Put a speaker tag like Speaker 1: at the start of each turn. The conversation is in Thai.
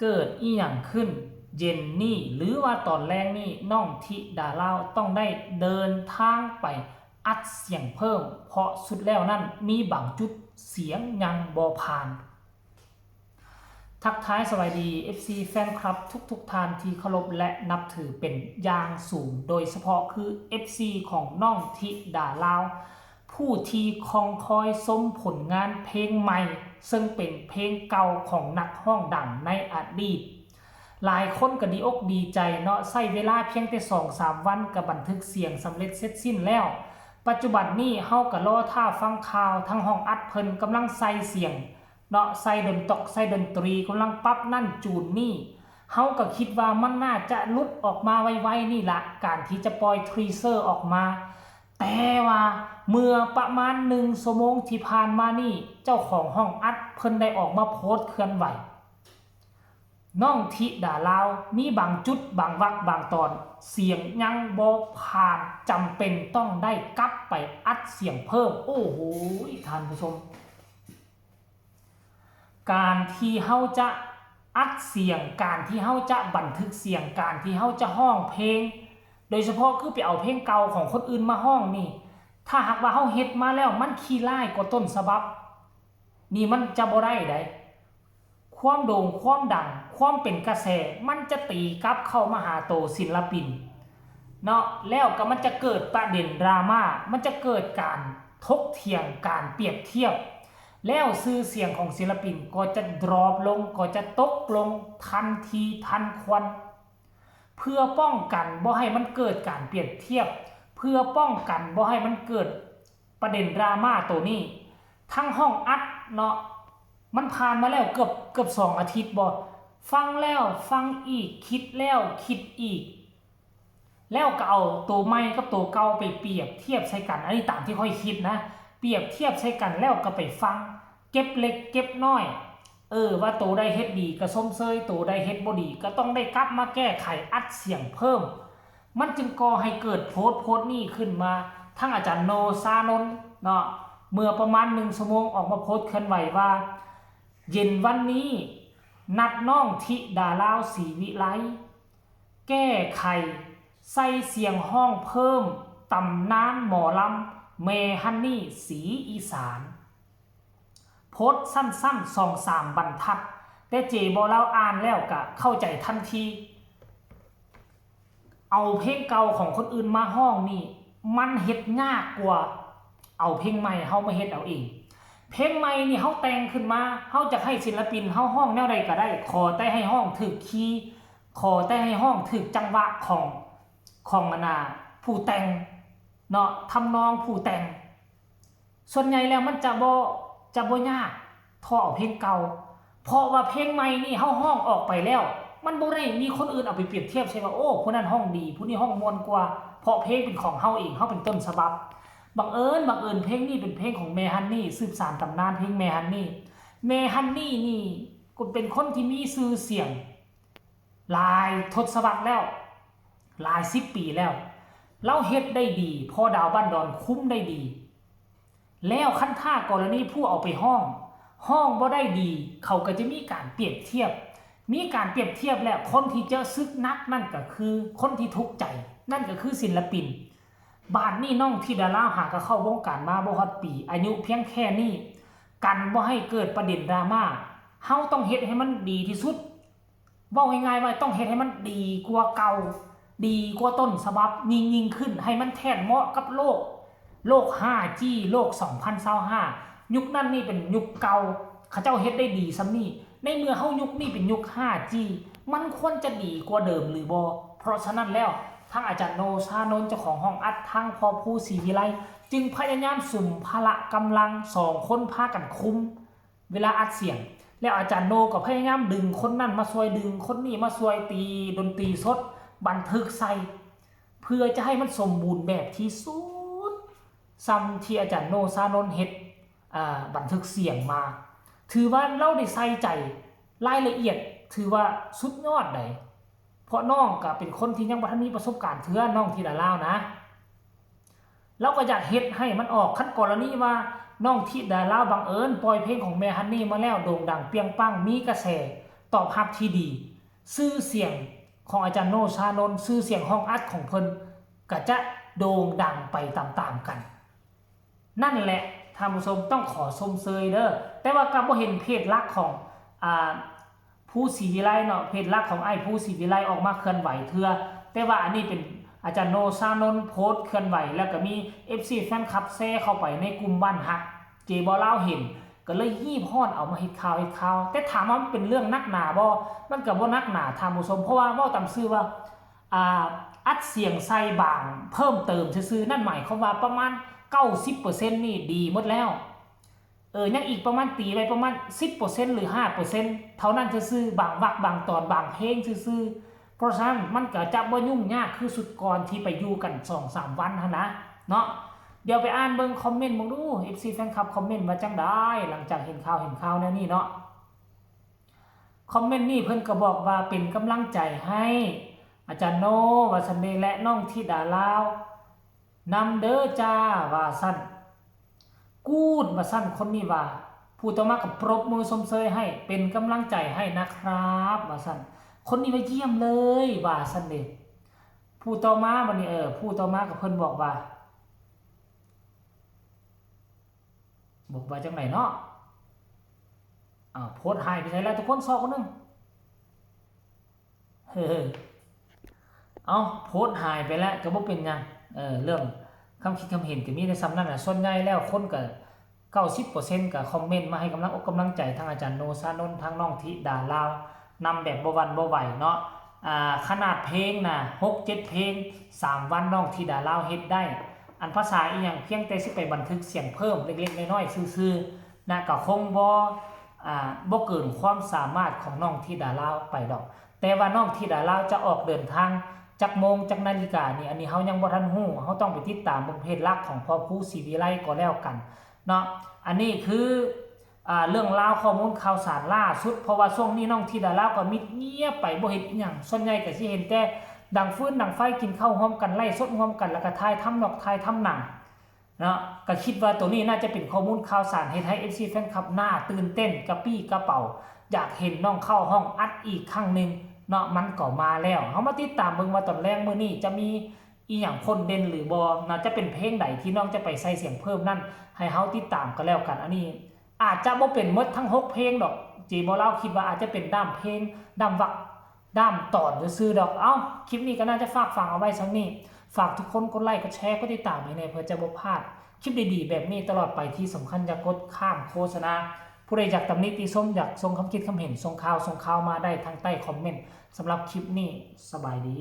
Speaker 1: เกิดอีหยังขึ้นเย็นนี่หรือว่าตอนแรกนี่น้องธิดาลาวต้องได้เดินทางไปอัดเสียงเพิ่มเพราะสุดแล้วนั่นมีบางจุดเสียงยังบ่ผ่านทักทายสวัสดี FC แฟนคลับทุกท่านที่เคารพและนับถือเป็นอย่างสูงโดยเฉพาะคือ FC ของน้องธิดาลาวผู้ที่คองคอยชมผลงานเพลงใหม่ซึ่งเป็นเพลงเก่าของนักร้องดังในอดีตหลายคนก็ดีอกดีใจเนาะใช้เวลาเพียงแต่ 2-3 วันก็บันทึกเสียงสำเร็จเสร็จสิ้นแล้วปัจจุบันนี้เฮาก็รอท่าฟังข่าวทั้งห้องอัดเพิ่นกำลังใส่เสียงเนาะใส่ดนตรีกำลังปรับนั่นจูนนี่เฮาก็คิดว่ามันน่าจะหลุดออกมาไวๆนี่ละการที่จะปล่อยทรีเซอร์ออกมาแต่ว่าเมื่อประมาณ1 ชั่วโมงที่ผ่านมานี่เจ้าของห้องอัดเพิ่นได้ออกมาโพสต์เคลื่อนไหวน้องธิดาลาวมีบางจุดบางวรรคบางตอนเสียงยังบ่ผ่านจำเป็นต้องได้กลับไปอัดเสียงเพิ่มโอ้โหท่านผู้ชมการที่เฮาจะอัดเสียงการที่เฮาจะบันทึกเสียงการที่เฮาจะร้องเพลงโดยเฉพาะคือไปเอาเพลงเก่าของคนอื่นมาร้องนี่ถ้าหากว่าเฮาเฮ็ดมาแล้วมันขี้ร้ายกว่าต้นฉบับนี่มันจะบ่ได้ไดความโด่งความดังความเป็นกระแสมันจะตีกลับเข้ามาหาโตศิลปินเนาะแล้วก็มันจะเกิดประเด็นดราม่ามันจะเกิดการถกเถียงการเปรียบเทียบแล้วชื่อเสียงของศิลปินก็จะดรอปลงก็จะตกลงทันทีทันควันเพื่อป้องกันบ่ให้มันเกิดการเปรียบเทียบเพื่อป้องกันบ่ให้มันเกิดประเด็นดราม่าตัวนี้ทั้งห้องอัดเนาะมันผ่านมาแล้วเกือบ2 อาทิตย์บ่ฟังแล้วฟังอีกคิดแล้วคิดอีกแล้วก็เอาตัวใหม่กับตัวเก่าไปเปรียบเทียบใส่กันอันนี้ตามที่ค่อยคิดนะเปรียบเทียบใส่กันแล้วก็ไปฟังเก็บเล็กเก็บน้อยว่าตัวได้เฮ็ดดีก็ส้มเซยตัวได้เฮ็ดบ่ดีก็ต้องได้กลับมาแก้ไขอัดเสียงเพิ่มมันจึงก่อให้เกิดโพสต์นี้ขึ้นมาทั้งอาจารย์โนซานนท์เนาะเมื่อประมาณ1 ชั่วโมงออกมาโพสต์เคลื่อนไหวว่าเย็นวันนี้นัดน้องธิดาลาวศรีวิไลแก้ไขใส่เสียงห้องเพิ่มตำนานหมอลำเมฮันนี่สีอีสานโพสต์สั้นๆ2-3 บรรทัดแต่เจบอเล่าอ่านแล้วก็เข้าใจทันทีเอาเพลงเก่าของคนอื่นมาห้องนี่มันเฮ็ดยากกว่าเอาเพลงใหม่เฮามาเฮ็ดเอาเองเพลงใหม่นี่เฮาแต่งขึ้นมาเฮาจะให้ศิลปินเฮาห้องแนวใดก็ได้ขอแต่ให้ห้องถูกคีย์ขอแต่ให้ห้องถูกจังหวะของผู้แต่งเนาะทำนองผู้แต่งส่วนใหญ่แล้วมันจะบ่ยากเท่าเอาเพลงเก่าเพราะว่าเพลงใหม่นี่เฮาห้องออกไปแล้วมันบ่ได้มีคนอื่นเอาไปเปรียบเทียบใช่ว่าโอ้ผู้นั้นห้องดีผู้นี้ห้องม่วนกว่าเพราะเพลงเป็นของเฮาเองเฮาเป็นต้นฉบับบังเอิญเพลงนี้เป็นเพลงของเมฮันนี่สืบสานตำนานเพลงเมฮันนี่นี่ก็เป็นคนที่มีชื่อเสียงหลายทศวรรษแล้วหลาย10 ปีแล้วเราเฮ็ดได้ดีพอดาวบ้านดอนคุ้มได้ดีแล้วขั้นท่ากรณีผู้เอาไปห้องบ่ได้ดีเขาก็จะมีการเปรียบเทียบแล้วคนที่จะซึกนักนั่นก็คือคนที่ทุกข์ใจนั่นก็คือศิลปินบาดนี้น้องธิดาลาวหากเข้าวงการมาบ่ฮอดปีอายุเพียงแค่นี้กันบ่ให้เกิดประเด็นดราม่าเฮาต้องเฮ็ดให้มันดีที่สุดเว้าง่ายๆว่าต้องเฮ็ดให้มันดีกว่าเก่าดีกว่าต้นฉบับยิ่งขึ้นให้มันแทนเหมาะกับโลก 5G โลก 2025 ยุคนั้นนี่เป็นยุคเก่าเขาเจ้าเฮ็ดได้ดีซำนี้ในเมื่อเฮายุคนี้เป็นยุค 5G มันควรจะดีกว่าเดิมหรือบ่เพราะฉะนั้นแล้วทั้งอาจารย์โนชานนท์เจ้าของห้องอัดทั้งพอผู้ศรีวิไลจึงพยายามสุ่มพละกำลัง2 คนพากันคุมเวลาอัดเสียงแล้วอาจารย์โนก็พยายามดึงคนนั้นมาช่วยดึงคนนี้มาช่วยตีดนตรีสดบันทึกใส่เพื่อจะให้มันสมบูรณ์แบบที่สุดซ้ำที่อาจารย์โนชานนท์เฮ็ดบันทึกเสียงมาถือว่าเราได้ใส่ใจรายละเอียดถือว่าสุดยอดเลยเพราะน้องก็เป็นคนที่ยังบ่ทันมีประสบการณ์เถื่อน้องธิดาลาวนะเราก็อยากเฮ็ดให้มันออกคันกรณีว่าน้องธิดาลาวบังเอิญปล่อยเพลงของแม่ฮันนี่มาแล้วโด่งดังเปรี้ยงปังมีกระแส ตอบรับที่ดีชื่อเสียงของอาจารย์โนชานนท์ชื่อเสียงห้องอัดของเพิ่นก็จะโด่งดังไปตามๆกันนั่นแหละท่านผู้ชมต้องขอชมเชยเด้อแต่ว่าก็บ่เห็นเพจหลักของผู้ศรีวิไลเนาะเพจหลักของไอ้ผู้ศรีวิไลออกมาเคลื่อนไหวเทื่อแต่ว่าอันนี้เป็นอาจารย์โนชานนท์โพสต์เคลื่อนไหวแล้วก็มี FC แฟนคลับแชร์เข้าไปในกลุ่มบ้านฮักเจบ่เล่าเห็นก็เลยฮีบฮ้อนเอามาเฮ็ดข่าวแต่ถามว่ามันเป็นเรื่องนักหนาบ่มันก็บ่นักหนาท่านผู้ชมเพราะว่าเว้าตามชื่อว่าอัดเสียงใส่บางเพิ่มเติมซื่อๆนั่นหมายความว่าประมาณ 90% นี่ดีหมดแล้วยังอีกประมาณตีไว้ประมาณ 10% หรือ 5% เท่านั้นซื่อๆบางวรรคบางตอนบางเพลงซื่อๆเพราะฉะนั้นมันก็จะบ่ยุ่งยากคือสุดก่อนที่ไปอยู่กัน 2-3 วันหั่นนะเนาะเดี๋ยวไปอ่านเบิ่งคอมเมนต์มึงดู FC แฟนคลับคอมเมนต์มาจังได้หลังจากเห็นข่าวแนวนี้เนาะคอมเมนต์นี้เพิ่นก็บอกว่าเป็นกำลังใจให้อาจารย์โนวาสันเดและน้องธิดาลาวนำเด้อจ้าว่าสั้นกูดว่าสั้นคนนี้ว่าผู้ต่อมากับปรบมือสมเสยให้เป็นกำลังใจให้นะครับว่าสั้นคนนี้มาเยี่ยมเลยว่าสั้นเด้ผู้ต่อมาวันนี้ผู้ต่อมากับเพิ่นบอกว่าจังไหนเนาะโพสต์หายไปไหนแล้วทุกคนซอกคนนึงโพสต์หายไปแล้วก็บ่เป็นหยังเรื่องคำคิดคำเห็นก็มีในซ้ำนั่นน่ะส่วนใหญ่แล้วคนก็ 90% ก็คอมเมนต์มาให้กำลังใจทางอาจารย์โนชานนท์ทางน้องธิดาลาวนำแบบบ่หวั่นบ่ไหวเนาะขนาดเพลงน่ะ 6-7 เพลง3วันน้องธิดาลาวเฮ็ดได้อันภาษาอีหยังเพียงแต่สิไปบันทึกเสียงเพิ่มเล็กๆน้อยๆซื่อๆนะก็คงบ่เกินความสามารถของน้องธิดาลาวไปดอกแต่ว่าน้องธิดาลาวจะออกเดินทางจักโมงจักนาฬิกานี่อันนี้เฮายังบ่ทันฮู้เฮาต้องไปติดตามบนเพจหลักของพ่อครูศรีวิไลก็แล้วกันเนาะอันนี้คือเรื่องราวข้อมูลข่าวสารล่าสุดเพราะว่าช่วงนี้น้องธิดาลาวก็มิดเงียบไปบ่เฮ็ดอีหยังส่วนใหญ่ก็สิเห็นแต่ดังฟืนดังไฟกินข้าวร่วมกันไล่สดร่วมกันแล้วก็ถ่ายทำนอกถ่ายทำหนังเนาะก็คิดว่าตัวนี้น่าจะเป็นข้อมูลข่าวสารเฮ็ดให้ FC แฟนคลับน่าตื่นเต้นกระปี้กระเป๋าอยากเห็นน้องเข้าห้องอัดอีกครั้งนึงเนาะมันก็มาแล้วเฮามาติดตามเบิ่งว่าตอนแรกมื้อนี้จะมีอีหยังคนเด่นหรือบ่น่าจะเป็นเพลงใดที่น้องจะไปใส่เสียงเพิ่มนั่นให้เฮาติดตามก็แล้วกันอันนี้อาจจะบ่เป็นหมดทั้ง6เพลงดอกจีบ่เล่าคิดว่าอาจจะเป็นด้ามเพลงด้ามวรรคด้ามตอนซื่อๆดอกคลิปนี้ก็น่าจะฝากฟังเอาไว้ซั่นนี้ฝากทุกคนกดไลค์กดแชร์กดติดตามให้แน่เพื่อจะบ่พลาดคลิปดีๆแบบนี้ตลอดไปที่สำคัญอย่ากดข้ามโฆษณาผู้ใดอยากตำหนิติชมอยากส่งคำคิดคำเห็นส่งข่าวมาได้ทางใต้คอมเมนต์สำหรับคลิปนี้สบายดี